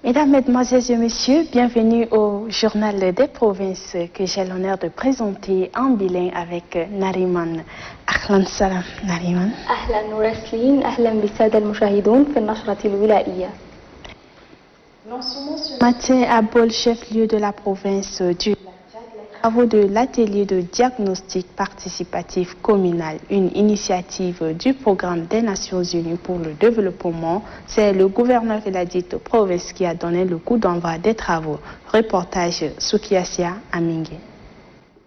Mesdames, Mesdemoiselles et Messieurs, bienvenue au Journal des Provinces que j'ai l'honneur de présenter en bilingue avec Nariman. أهلا سلام نريمان. أهلا ورسلين أهلا بالسادة المشاهدون في النشرة الولائية. Matin à Bol, chef-lieu de la province du travaux de l'atelier de diagnostic participatif communal, une initiative du programme des Nations Unies pour le développement. C'est le gouverneur de la dite province qui a donné le coup d'envoi des travaux. Reportage Sukiasia Amingue.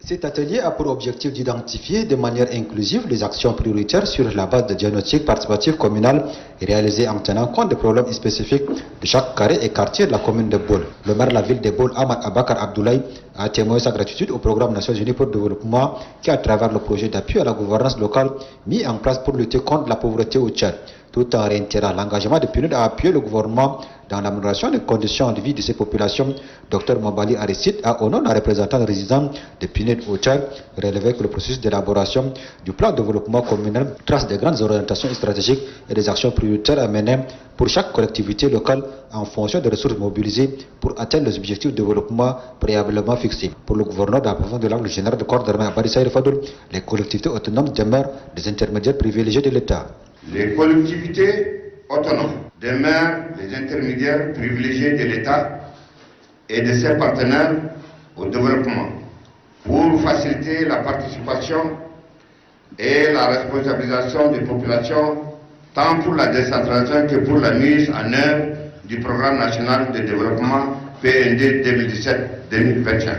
Cet atelier a pour objectif d'identifier de manière inclusive les actions prioritaires sur la base de diagnostic participatif communal réalisé en tenant compte des problèmes spécifiques de chaque carré et quartier de la commune de Bol. Le maire de la ville de Bol, Ahmad Abakar Abdoulaye, a témoigné sa gratitude au programme Nations Unies pour le développement qui, à travers le projet d'appui à la gouvernance locale mis en place pour lutter contre la pauvreté au Tchad, tout en réitérant l'engagement de PNUD à appuyer le gouvernement dans l'amélioration des conditions de vie de ces populations. Dr Mabali Aristide a, au nom d'un représentant résident de PNUD au Tchad, relevé que le processus d'élaboration du plan de développement communal trace des grandes orientations stratégiques et des actions prioritaires à mener pour chaque collectivité locale en fonction des ressources mobilisées pour atteindre les objectifs de développement préalablement fixés. Pour le gouverneur de la province de l'Angle général de corps d'armée Abadi Saïr Fadoul, les collectivités autonomes demeurent des intermédiaires privilégiés de l'État. Les collectivités autonomes demeurent des intermédiaires privilégiés de l'État et de ses partenaires au développement pour faciliter la participation et la responsabilisation des populations tant pour la décentralisation que pour la mise en œuvre du programme national de développement PND 2017-2021.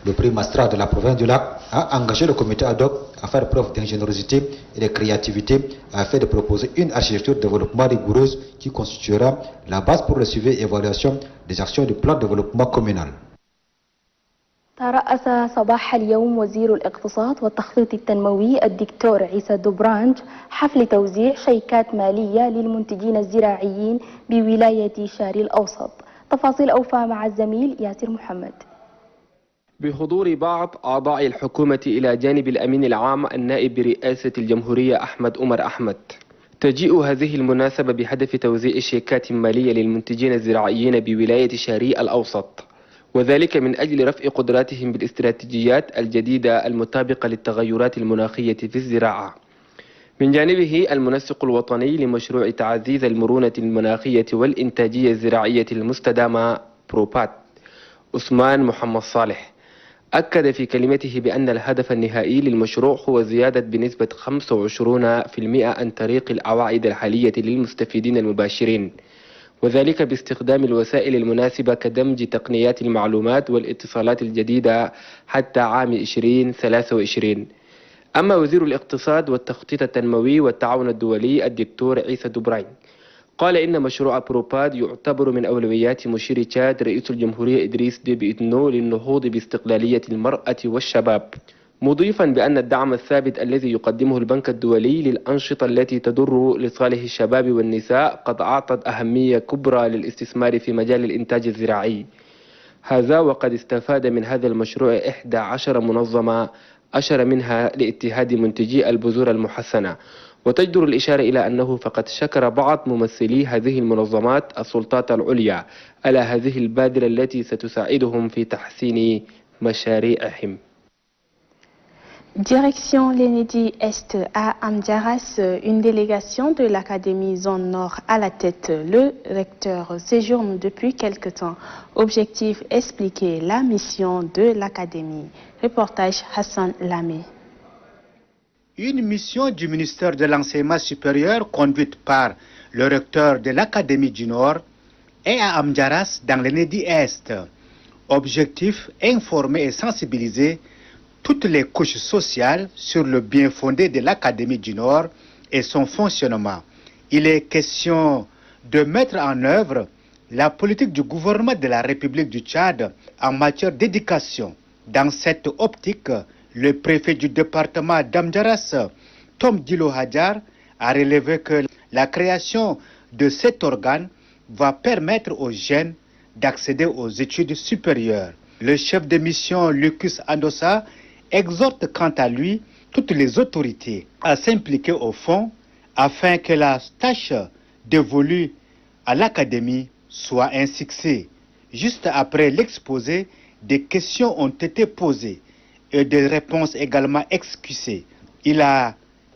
Le prix Mastra de la province du Lac a engagé le comité ad hoc à faire preuve d'ingéniosité et de créativité afin de proposer une architecture de développement rigoureuse qui constituera la base pour le suivi et évaluation des actions du plan de développement communal. ترأس صباح اليوم وزير الاقتصاد والتخطيط التنموي الدكتور عيسى دوبرانج حفل توزيع شيكات مالية للمنتجين الزراعيين بولاية شاري الأوسط. تفاصيل أوفى مع الزميل ياسر محمد. بحضور بعض أعضاء الحكومة إلى جانب الأمين العام النائب برئاسة الجمهورية أحمد عمر أحمد، تجيء هذه المناسبة بهدف توزيع شيكات مالية للمنتجين الزراعيين بولاية شاري الأوسط، وذلك من أجل رفع قدراتهم بالاستراتيجيات الجديدة المطابقة للتغيرات المناخية في الزراعة. من جانبه المنسق الوطني لمشروع تعزيز المرونة المناخية والإنتاجية الزراعية المستدامة بروبات عثمان محمد صالح أكد في كلمته بأن الهدف النهائي للمشروع هو زيادة بنسبة 25% عن طريق العوائد الحالية للمستفيدين المباشرين، وذلك باستخدام الوسائل المناسبة كدمج تقنيات المعلومات والاتصالات الجديدة حتى عام 2023. أما وزير الاقتصاد والتخطيط التنموي والتعاون الدولي الدكتور عيسى دوبرانج قال إن مشروع بروباد يعتبر من أولويات مشير تشاد رئيس الجمهورية إدريس ديبي إتنو للنهوض باستقلالية المرأة والشباب، مضيفا بأن الدعم الثابت الذي يقدمه البنك الدولي للأنشطة التي تضر لصالح الشباب والنساء قد أعطت أهمية كبرى للاستثمار في مجال الإنتاج الزراعي. هذا وقد استفاد من هذا المشروع 11 منظمة، 10 منها لاتحاد منتجي البذور المحسنة. وتجدر الإشارة إلى أنه فقد شكر بعض ممثلي هذه المنظمات السلطات العليا على هذه البادرة التي ستساعدهم في تحسين مشاريعهم. Direction l'Enedi Est à Amdiaras, une délégation de l'Académie Zone Nord à la tête. Le recteur séjourne depuis quelque temps. Objectif, expliquer la mission de l'Académie. Reportage Hassan Lamé. Une mission du ministère de l'Enseignement supérieur conduite par le recteur de l'Académie du Nord est à Amdiaras dans l'Enedi Est. Objectif, informer et sensibiliser toutes les couches sociales sur le bien fondé de l'Académie du Nord et son fonctionnement. Il est question de mettre en œuvre la politique du gouvernement de la République du Tchad en matière d'éducation. Dans cette optique, Le préfet du département d'Amdjaras, Tom Dilo Hadjar, a relevé que la création de cet organe va permettre aux jeunes d'accéder aux études supérieures. Le chef de mission Lucas Andossa exhorte quant à lui toutes les autorités à s'impliquer au fond afin que la tâche dévolue à l'académie soit un succès. Juste après l'exposé, des questions ont été posées et des réponses également excusées. Il a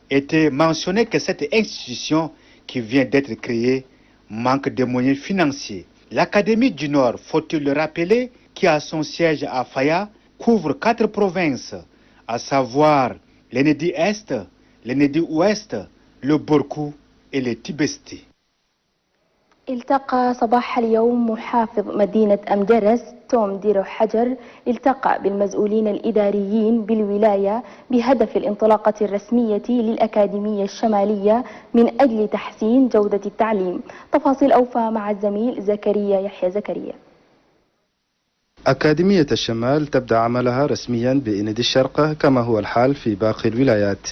été mentionné que cette institution qui vient d'être créée manque de moyens financiers. L'Académie du Nord, faut-il le rappeler, qui a son siège à Faya, couvre 4 provinces, à savoir l'Ennedi Est, l'Ennedi Ouest, le Borkou et le Tibesti. التقى صباح اليوم محافظ مدينة أمدرس توم ديرو حجر التقى بالمسؤولين الإداريين بالولاية بهدف الانطلاقة الرسمية للأكاديمية الشمالية من أجل تحسين جودة التعليم. تفاصيل أوفى مع الزميل زكريا يحيى زكريا. أكاديمية الشمال تبدأ عملها رسميا بإنادي الشرقة كما هو الحال في باقي الولايات.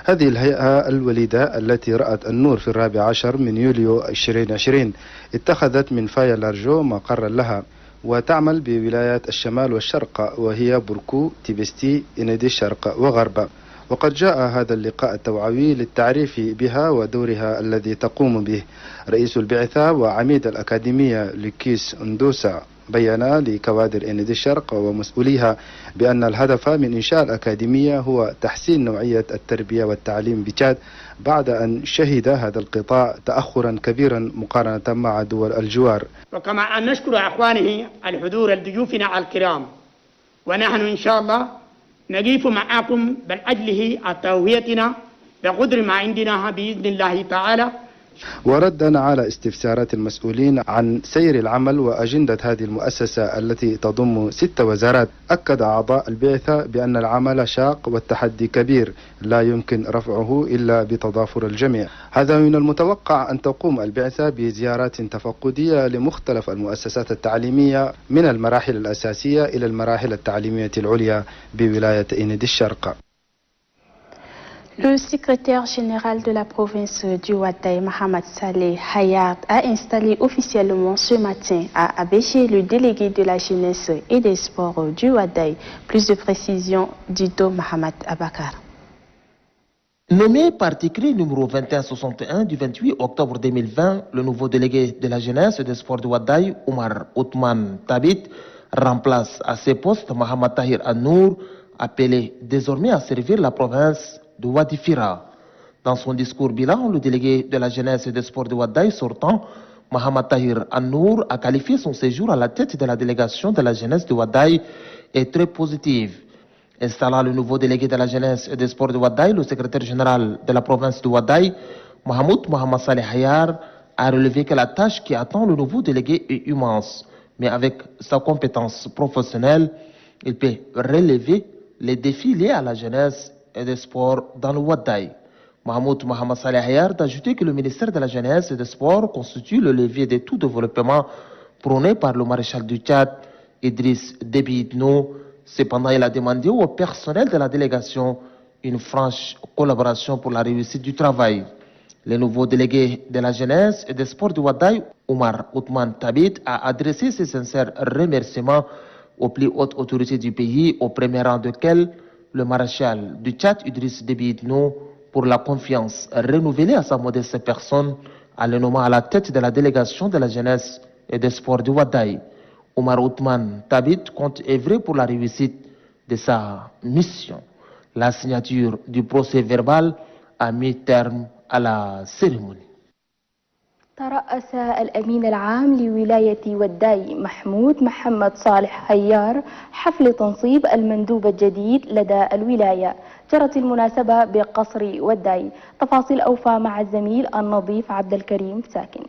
هذه الهيئة الوليدة التي رأت النور في 14 من يوليو 2020 اتخذت من فايا لارجو مقرا لها وتعمل بولايات الشمال والشرق وهي بركو، تيبستي، إنادي الشرق وغربة. وقد جاء هذا اللقاء التوعوي للتعريف بها ودورها الذي تقوم به. رئيس البعثة وعميد الأكاديمية لوكيس أندوسا بيّن لكوادر إنادي الشرق ومسؤوليها بأن الهدف من إنشاء الأكاديمية هو تحسين نوعية التربية والتعليم بتشاد بعد أن شهد هذا القطاع تأخرا كبيرا مقارنة مع دول الجوار. وكما أن نشكر أخوانه الحضور ضيوفنا الكرام، ونحن إن شاء الله نقف معكم بالأجله التوهيتنا بقدر ما عندنا بإذن الله تعالى. وردا على استفسارات المسؤولين عن سير العمل وأجندة هذه المؤسسة التي تضم 6 وزارات، أكد أعضاء البعثة بأن العمل شاق والتحدي كبير لا يمكن رفعه إلا بتضافر الجميع. هذا من المتوقع أن تقوم البعثة بزيارات تفقدية لمختلف المؤسسات التعليمية من المراحل الأساسية إلى المراحل التعليمية العليا بولاية إنادي الشرق. Le secrétaire général de la province du Ouaddaï, Mohamed Saleh Hayat, a installé officiellement ce matin à Abéché le délégué de la jeunesse et des sports du Ouaddaï. Plus de précisions d'Ido Mohamed Abakar. Nommé par décret numéro 2161 du 28 octobre 2020, le nouveau délégué de la jeunesse et des sports du Ouaddaï, Omar Othman Tabit, remplace à ses postes Mohamed Tahir Anour, appelé désormais à servir la province de Wadi Fira. Dans son discours bilan, le délégué de la jeunesse et des sports de Ouaddaï sortant, Mohamed Tahir Anour, a qualifié son séjour à la tête de la délégation de la jeunesse de Ouaddaï est très positive. Installant le nouveau délégué de la jeunesse et des sports de Ouaddaï, le secrétaire général de la province de Ouaddaï, Mohamed Saleh Hayar, a relevé que la tâche qui attend le nouveau délégué est immense. Mais avec sa compétence professionnelle, il peut relever les défis liés à la jeunesse et des sports dans le Ouaddaï. Mohamed Saleh Hayar a ajouté que le ministère de la Jeunesse et des Sports constitue le levier de tout développement prôné par le maréchal du Tchad, Idriss Déby Itno. Cependant, il a demandé au personnel de la délégation une franche collaboration pour la réussite du travail. Le nouveau délégué de la Jeunesse et des Sports du Ouaddaï, Omar Othman Tabit, a adressé ses sincères remerciements aux plus hautes autorités du pays, au premier rang desquelles le maréchal du Tchad, Idriss Déby Itno, pour la confiance renouvelée à sa modeste personne en le nommant à la tête de la délégation de la jeunesse et des sports du Ouaddaï. Omar Othman Tabit compte œuvrer pour la réussite de sa mission. La signature du procès verbal a mis terme à la cérémonie. ترأس الأمين العام لولاية وداي محمد صالح هيار حفل تنصيب المندوب الجديد لدى الولاية. جرت المناسبة بقصر وداي. تفاصيل أوفى مع الزميل النظيف عبد الكريم ساكن.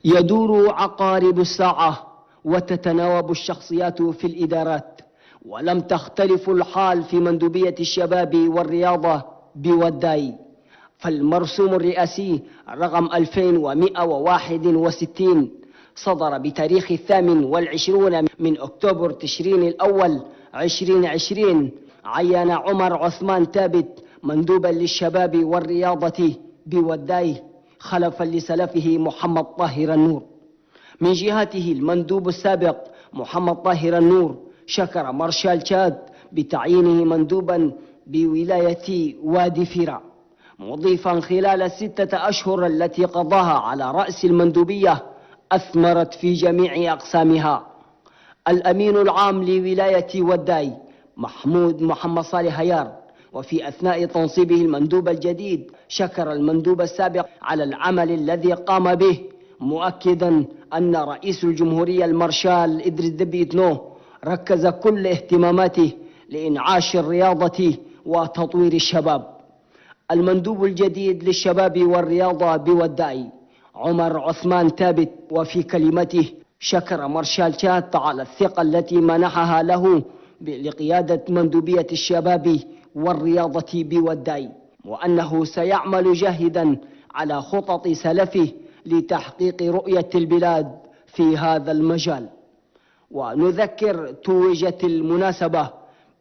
يدور عقارب الساعة وتتناوب الشخصيات في الإدارات، ولم تختلف الحال في مندوبية الشباب والرياضة بوداي. فالمرسوم الرئاسي رقم 2161 صدر بتاريخ 28 من أكتوبر تشرين الأول 2020 عين عمر عثمان ثابت مندوبا للشباب والرياضة بوداي خلفا لسلفه محمد طاهر النور. من جهته المندوب السابق محمد طاهر النور شكر مارشال تشاد بتعيينه مندوبا بولاية وادي فيرا، مضيفا خلال 6 أشهر التي قضاها على رأس المندوبية أثمرت في جميع أقسامها. الأمين العام لولاية وداي محمد صالح هيار، وفي أثناء تنصيبه المندوب الجديد شكر المندوب السابق على العمل الذي قام به، مؤكدا أن رئيس الجمهورية المارشال إدريس دبي إتنو ركز كل اهتماماته لإنعاش الرياضة وتطوير الشباب. المندوب الجديد للشباب والرياضة بوداي عمر عثمان ثابت، وفي كلمته شكر مارشال تشاد على الثقة التي منحها له لقيادة مندوبية الشباب والرياضة بوداي، وأنه سيعمل جاهدا على خطط سلفه لتحقيق رؤية البلاد في هذا المجال. ونذكر توجت المناسبة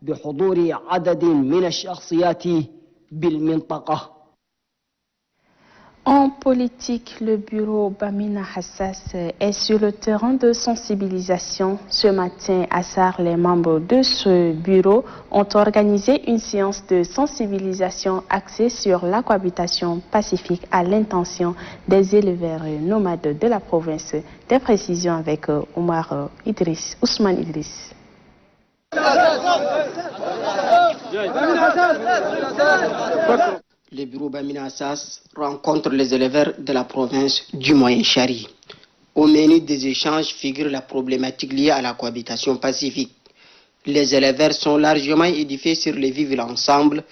بحضور عدد من الشخصيات بالمنطقة. En politique, le bureau Bamina Hassas est sur le terrain de sensibilisation. Ce matin, à Sar, les membres de ce bureau ont organisé une séance de sensibilisation axée sur la cohabitation pacifique à l'intention des éleveurs nomades de la province. Des précisions avec Ousmane Idriss. Le bureau Bamina Assas rencontre les éleveurs de la province du Moyen-Chari. Au menu des échanges figure la problématique liée à la cohabitation pacifique. Les éleveurs sont largement édifiés sur le vivre ensemble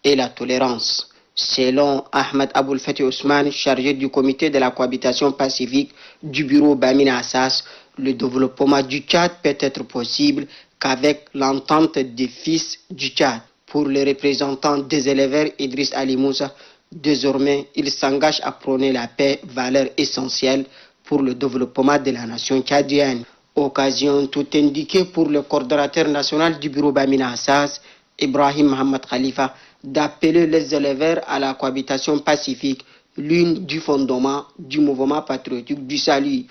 et la tolérance. Selon Ahmed Aboul Fatih Ousmane, chargé du comité de la cohabitation pacifique du bureau Bamina Assas, le développement du Tchad peut être possible qu'avec l'entente des fils du Tchad. Pour le représentant des éleveurs Idriss Ali Moussa, désormais il s'engage à prôner la paix, valeur essentielle pour le développement de la nation tchadienne. Occasion tout indiquée pour le coordonnateur national du bureau Bamina Assas, Ibrahim Mohamed Khalifa, d'appeler les éleveurs à la cohabitation pacifique, l'une du fondement du mouvement patriotique du salut,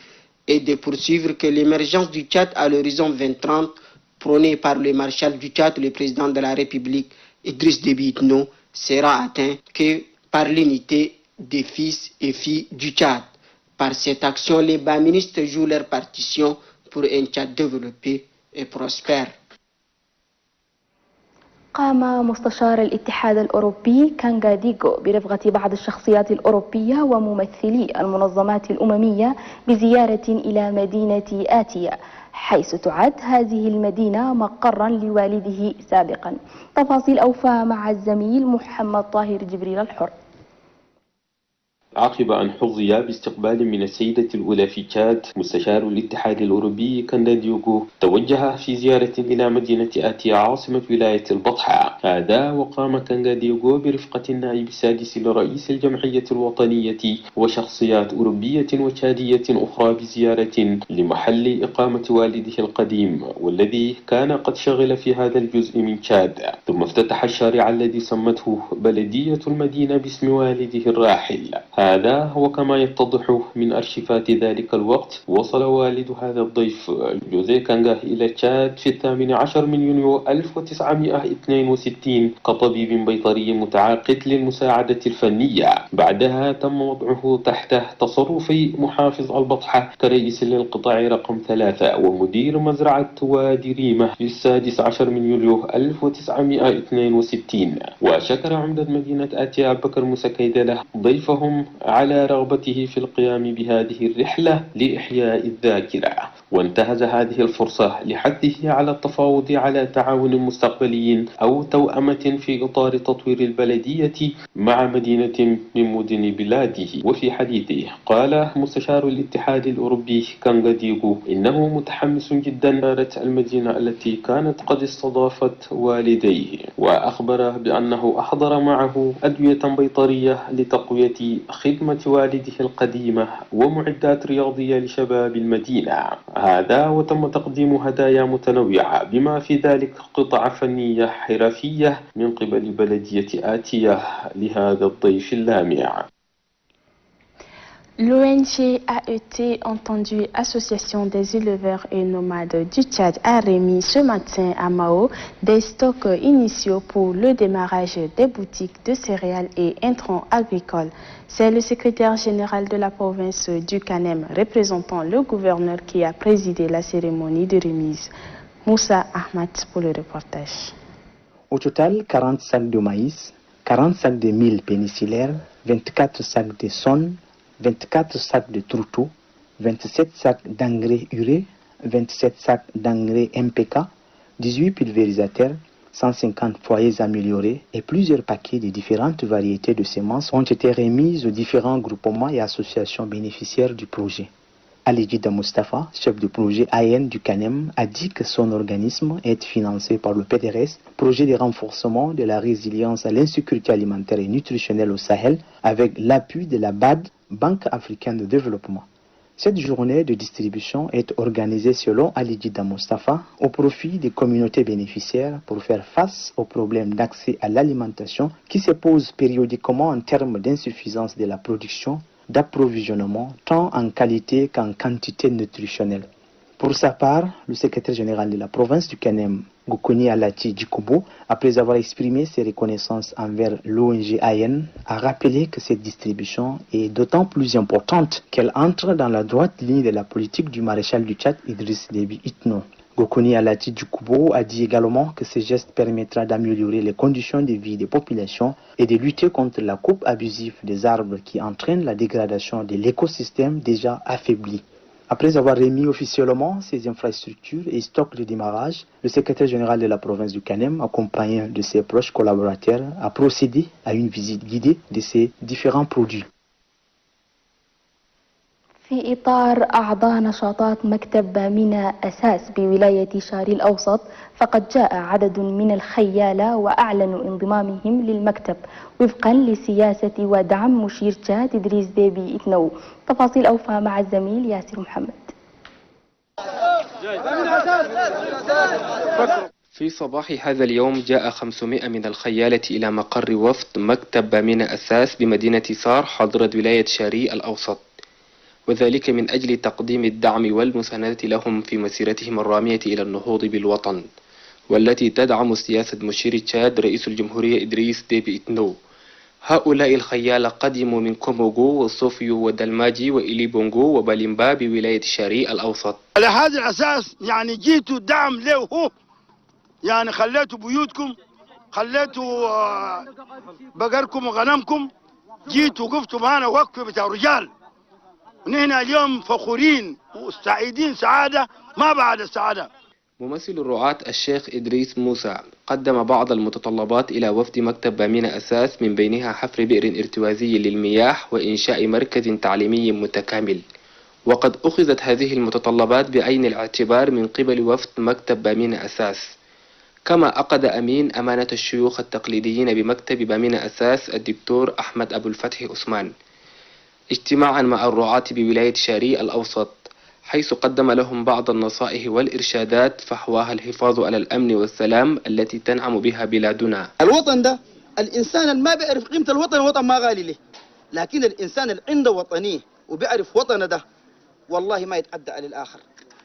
et de poursuivre que l'émergence du Tchad à l'horizon 2030 prôné par le maréchal du Tchad, le président de la République, Idriss Déby Itno, sera atteint que par l'unité des fils et filles du Tchad. Par cette action, les baministes jouent leur partition pour un Tchad développé et prospère. قام مستشار الاتحاد الأوروبي كانغا ديغو برفقة بعض الشخصيات الأوروبية وممثلي المنظمات الأممية بزيارة إلى مدينة آتيا، حيث تعد هذه المدينة مقرا لوالده سابقا. تفاصيل أوفى مع الزميل محمد طاهر جبريل الحر. عقب أن حظي باستقبال من السيدة الأولى في تشاد، مستشار الاتحاد الأوروبي كانغا ديغو توجه في زيارة إلى مدينة آتيا عاصمة ولاية البطحاء. هذا وقام كانغا ديغو برفقة النائب السادس لرئيس الجمعية الوطنية وشخصيات أوروبية وتشادية أخرى بزيارة لمحل إقامة والده القديم والذي كان قد شغل في هذا الجزء من تشاد، ثم افتتح الشارع الذي سمته بلدية المدينة باسم والده الراحل. هذا وكما يتضح من أرشيفات ذلك الوقت، وصل والد هذا الضيف جوزيه كانغا إلى تشاد في 18 من يونيو 1962 كطبيب بيطري متعاقد للمساعدة الفنية. بعدها تم وضعه تحت تصرف محافظ البطحة كرئيس للقطاع رقم 3 ومدير مزرعة وادي ريمة في 16 من يوليو 1962. وشكر عمدة مدينة آتيا بكر موسى كيدله ضيفهم على رغبته في القيام بهذه الرحلة لإحياء الذاكرة، وانتهز هذه الفرصة لحثه على التفاوض على تعاون مستقبلي أو توأمة في إطار تطوير البلدية مع مدينة من مدن بلاده. وفي حديثه قال مستشار الاتحاد الأوروبي كانغا ديغو إنه متحمس جدا لزيارة المدينة التي كانت قد استضافت والديه، وأخبر بأنه أحضر معه أدوية بيطرية لتقوية خدمة والده القديمة ومعدات رياضية لشباب المدينة. هذا وتم تقديم هدايا متنوعة بما في ذلك قطع فنية حرفية من قبل بلدية آتية لهذا الضيف اللامع. L'ONG AET, entendue Association des éleveurs et nomades du Tchad, a remis ce matin à Mao des stocks initiaux pour le démarrage des boutiques de céréales et intrants agricoles. C'est le secrétaire général de la province du Kanem, représentant le gouverneur, qui a présidé la cérémonie de remise. Moussa Ahmad pour le reportage. Au total, 40 sacs de maïs, 40 sacs de mil pénincillaires, 24 sacs de sonne, 24 sacs de trouteau, 27 sacs d'engrais urée, 27 sacs d'engrais MPK, 18 pulvérisateurs, 150 foyers améliorés et plusieurs paquets de différentes variétés de semences ont été remis aux différents groupements et associations bénéficiaires du projet. Ali Jida Mustafa, chef de projet AN du CANEM, a dit que son organisme est financé par le PDRS, projet de renforcement de la résilience à l'insécurité alimentaire et nutritionnelle au Sahel, avec l'appui de la BAD, Banque africaine de développement. Cette journée de distribution est organisée selon Ali Jida Mustafa au profit des communautés bénéficiaires pour faire face aux problèmes d'accès à l'alimentation qui se posent périodiquement en termes d'insuffisance de la production, d'approvisionnement, tant en qualité qu'en quantité nutritionnelle. Pour sa part, le secrétaire général de la province du Kanem, Gokoni Alati Djikobo, après avoir exprimé ses reconnaissances envers l'ONG AN, a rappelé que cette distribution est d'autant plus importante qu'elle entre dans la droite ligne de la politique du maréchal du Tchad Idriss Déby Itno. Gokoni Alati Djikobo a dit également que ce geste permettra d'améliorer les conditions de vie des populations et de lutter contre la coupe abusive des arbres qui entraîne la dégradation de l'écosystème déjà affaibli. Après avoir remis officiellement ces infrastructures et stocks de démarrage, le secrétaire général de la province du Kanem, accompagné de ses proches collaborateurs, a procédé à une visite guidée de ces différents produits. في إطار أعضاء نشاطات مكتب بامينا أساس بولاية شاري الأوسط، فقد جاء عدد من الخيالة وأعلنوا انضمامهم للمكتب وفقا لسياسة ودعم مشير تشاد إدريس ديبي إتنو. تفاصيل أوفى مع الزميل ياسر محمد. في صباح هذا اليوم جاء 500 من الخيالة إلى مقر وفد مكتب بامينا أساس بمدينة صار حضرة ولاية شاري الأوسط، وذلك من أجل تقديم الدعم والمساندة لهم في مسيرتهم الرامية إلى النهوض بالوطن، والتي تدعم سياسة مشير تشاد رئيس الجمهورية إدريس ديبي إتنو. هؤلاء الخيال قدموا من كوموغو وصوفيو ودلماجي وإلي بونغو وباليمبا بولاية شاري الأوسط. على هذا الأساس يعني جيتوا دعم له هو، يعني خليتوا بيوتكم، خليتوا بقركم وغنمكم، جيتوا وقفتوا معنا وقفة بتاع رجال. ونحن اليوم فخورين وسعيدين سعادة ما بعد السعادة. ممثل الرعاة الشيخ إدريس موسى قدم بعض المتطلبات إلى وفد مكتب بامينا أساس، من بينها حفر بئر ارتوازي للمياه وإنشاء مركز تعليمي متكامل. وقد أخذت هذه المتطلبات بعين الاعتبار من قبل وفد مكتب بامينا أساس. كما عقد أمين أمانة الشيوخ التقليديين بمكتب بامينا أساس الدكتور أحمد أبو الفتح عثمان اجتماعا مع الرعاة بولاية شاري الأوسط، حيث قدم لهم بعض النصائح والإرشادات فحواها الحفاظ على الأمن والسلام التي تنعم بها بلادنا. الوطن ده الإنسان اللي ما بيعرف قيمة الوطن، الوطن ما غالي له، لكن الإنسان اللي عنده وطنيه وبيعرف وطنه ده والله ما يتعدى على الآخر.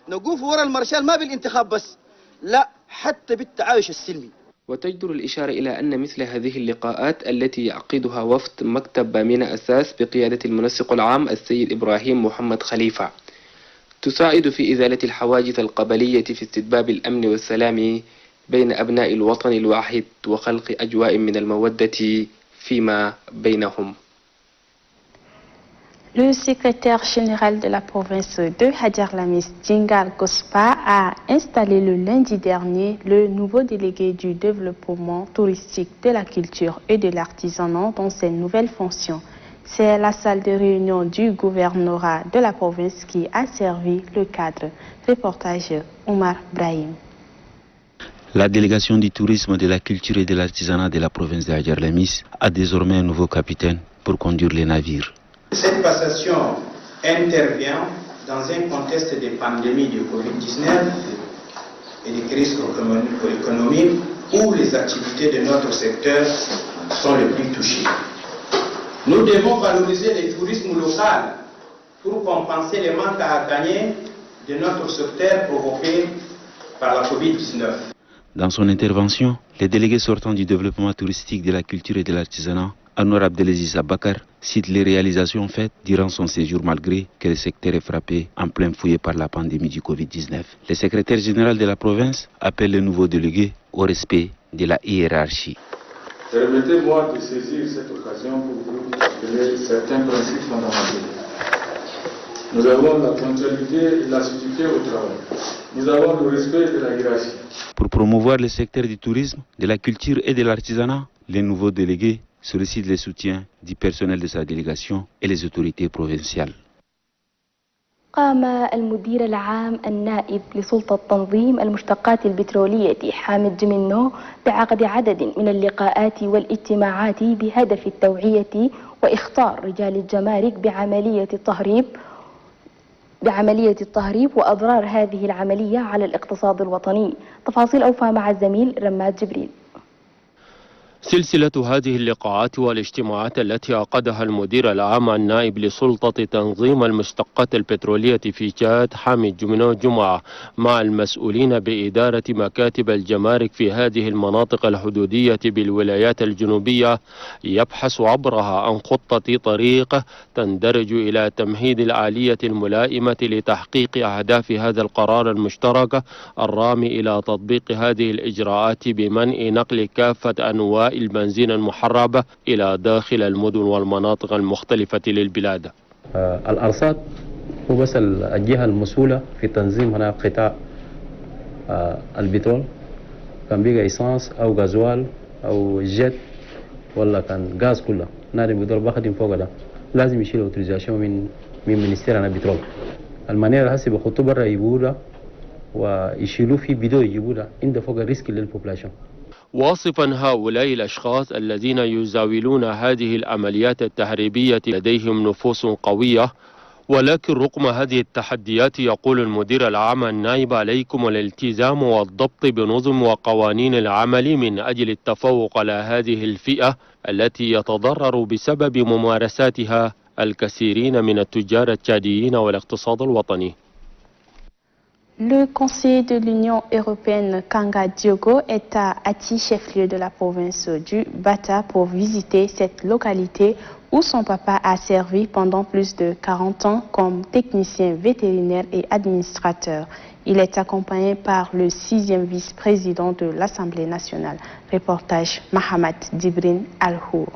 نوقف ورا المارشال ما بالانتخاب بس، لا حتى بالتعايش السلمي. وتجدر الإشارة إلى أن مثل هذه اللقاءات التي يعقدها وفد مكتب بامينا أساس بقيادة المنسق العام السيد إبراهيم محمد خليفة تساعد في إزالة الحواجز القبلية في استتباب الأمن والسلام بين أبناء الوطن الواحد وخلق أجواء من المودة فيما بينهم. Le secrétaire général de la province de Hadjar-Lamis, Djingar Gospa, a installé le lundi dernier le nouveau délégué du développement touristique, de la culture et de l'artisanat dans ses nouvelles fonctions. C'est la salle de réunion du gouvernorat de la province qui a servi le cadre. Reportage Omar Brahim. La délégation du tourisme, de la culture et de l'artisanat de la province de Hadjar-Lamis a désormais un nouveau capitaine pour conduire les navires. Cette passation intervient dans un contexte de pandémie de Covid-19 et de crise économique où les activités de notre secteur sont les plus touchées. Nous devons valoriser le tourisme local pour compenser les manques à gagner de notre secteur provoqués par la Covid-19. Dans son intervention, le délégué sortant du développement touristique, de la culture et de l'artisanat, Anwar Abdelaziz Abakar, cite les réalisations faites durant son séjour malgré que le secteur est frappé en plein fouet par la pandémie du Covid-19. Le secrétaire général de la province appelle le nouveau délégué au respect de la hiérarchie. Permettez-moi de saisir cette occasion pour vous rappeler certains principes fondamentaux. Nous avons la ponctualité et l'assiduité au travail. Nous avons le respect de la hiérarchie. Pour promouvoir le secteur du tourisme, de la culture et de l'artisanat, les nouveaux délégués sollicitent le soutien du personnel de sa délégation et les autorités provinciales. قام المدير العام النائب لسلطة تنظيم المشتقات البترولية حامد جمينو بعقد عدد من اللقاءات والاجتماعات بهدف التوعية وإخطار رجال الجمارك بعملية التهريب وأضرار هذه العملية على الاقتصاد الوطني. تفاصيل أوفى مع الزميل رماد جبريل. سلسلة هذه اللقاءات والاجتماعات التي عقدها المدير العام النائب لسلطة تنظيم المشتقات البترولية في تشاد حامد جمينو جمعة مع المسؤولين بإدارة مكاتب الجمارك في هذه المناطق الحدودية بالولايات الجنوبية يبحث عبرها عن خطة طريق تندرج إلى تمهيد الآلية الملائمة لتحقيق أهداف هذا القرار المشترك الرامي إلى تطبيق هذه الإجراءات بمنع نقل كافة أنواع البنزين المحربة إلى داخل المدن والمناطق المختلفة للبلاد. الأرصاد هو بس الجهة المسؤولة في تنظيم هنا قطاع البترول، كان بيجا إيسانس أو غازوال أو جيت ولا كان غاز كله نادي بيقدر بخدم فوق ده لازم يشيل اوتوريزاسيون من منستير البترول. المانير هسي بخطوه برا يجيبوه ويشيلوه في بدو يجيبوه عند فوق الريسك للبوبلاسيون. واصفا هؤلاء الأشخاص الذين يزاولون هذه العمليات التهريبية لديهم نفوس قوية، ولكن رغم هذه التحديات يقول المدير العام النائب عليكم الالتزام والضبط بنظم وقوانين العمل من أجل التفوق على هذه الفئة التي يتضرر بسبب ممارساتها الكثيرين من التجار التشاديين والاقتصاد الوطني. Le conseiller de l'Union européenne Kanga Diogo est à Ati, chef-lieu de la province du Bata, pour visiter cette localité où son papa a servi pendant plus de 40 ans comme technicien vétérinaire et administrateur. Il est accompagné par le 6e vice-président de l'Assemblée nationale. Reportage Mahamat Dibrin Al-Hour.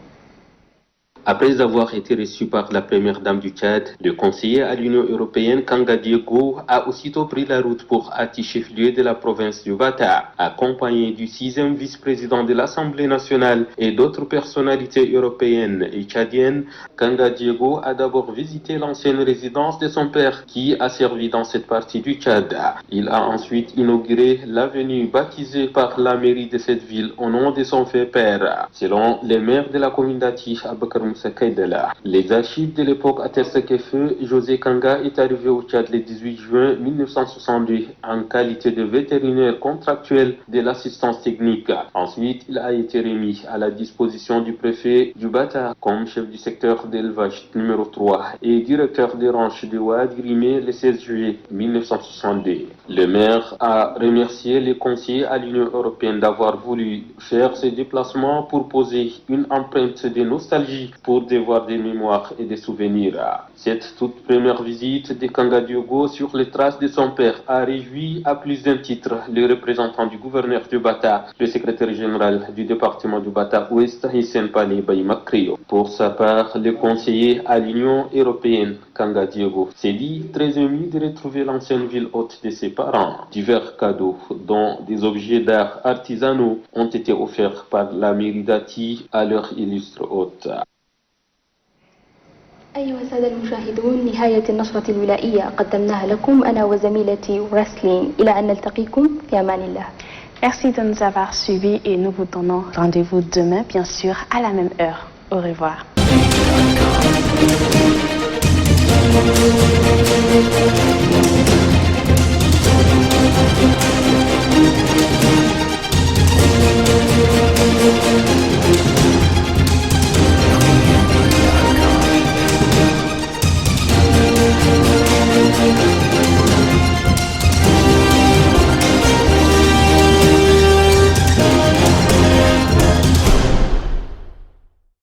Après avoir été reçu par la première dame du Tchad, le conseiller à l'Union européenne Kanga Diego a aussitôt pris la route pour Ati, chef-lieu de la province du Bata, accompagné du 6e vice-président de l'Assemblée nationale et d'autres personnalités européennes et tchadiennes. Kanga Diego a d'abord visité l'ancienne résidence de son père qui a servi dans cette partie du Tchad. Il a ensuite inauguré l'avenue baptisée par la mairie de cette ville au nom de son fait père. Selon les maires de la commune d'Ati, Abakar les archives de l'époque attestent que feu José Kanga est arrivé au Tchad le 18 juin 1962 en qualité de vétérinaire contractuel de l'assistance technique. Ensuite, il a été remis à la disposition du préfet du Bata comme chef du secteur d'élevage numéro 3 et directeur des ranches de Ouad Grimé le 16 juillet 1962. Le maire a remercié les conseillers à l'Union européenne d'avoir voulu faire ce déplacement pour poser une empreinte de nostalgie pour devoir des mémoires et des souvenirs. Cette toute première visite de Kanga Diogo sur les traces de son père a réjoui à plus d'un titre le représentant du gouverneur du Bata, le secrétaire général du département du Bata Ouest, Hissène Palé Baïmakrio. Pour sa part, le conseiller à l'Union européenne, Kanga Diogo, s'est dit très ému de retrouver l'ancienne ville hôte de ses parents. Divers cadeaux, dont des objets d'art artisanaux, ont été offerts par la mairie d'Ati à leur illustre hôte. أيها السادة المشاهدون، نهاية النشرة الولائية قدمناها لكم أنا وزميلتي رسلين. إلى أن نلتقيكم في أمان الله. Merci de nous avoir suivis et nous vous donnons rendez-vous demain, bien sûr, à la même heure. Au revoir.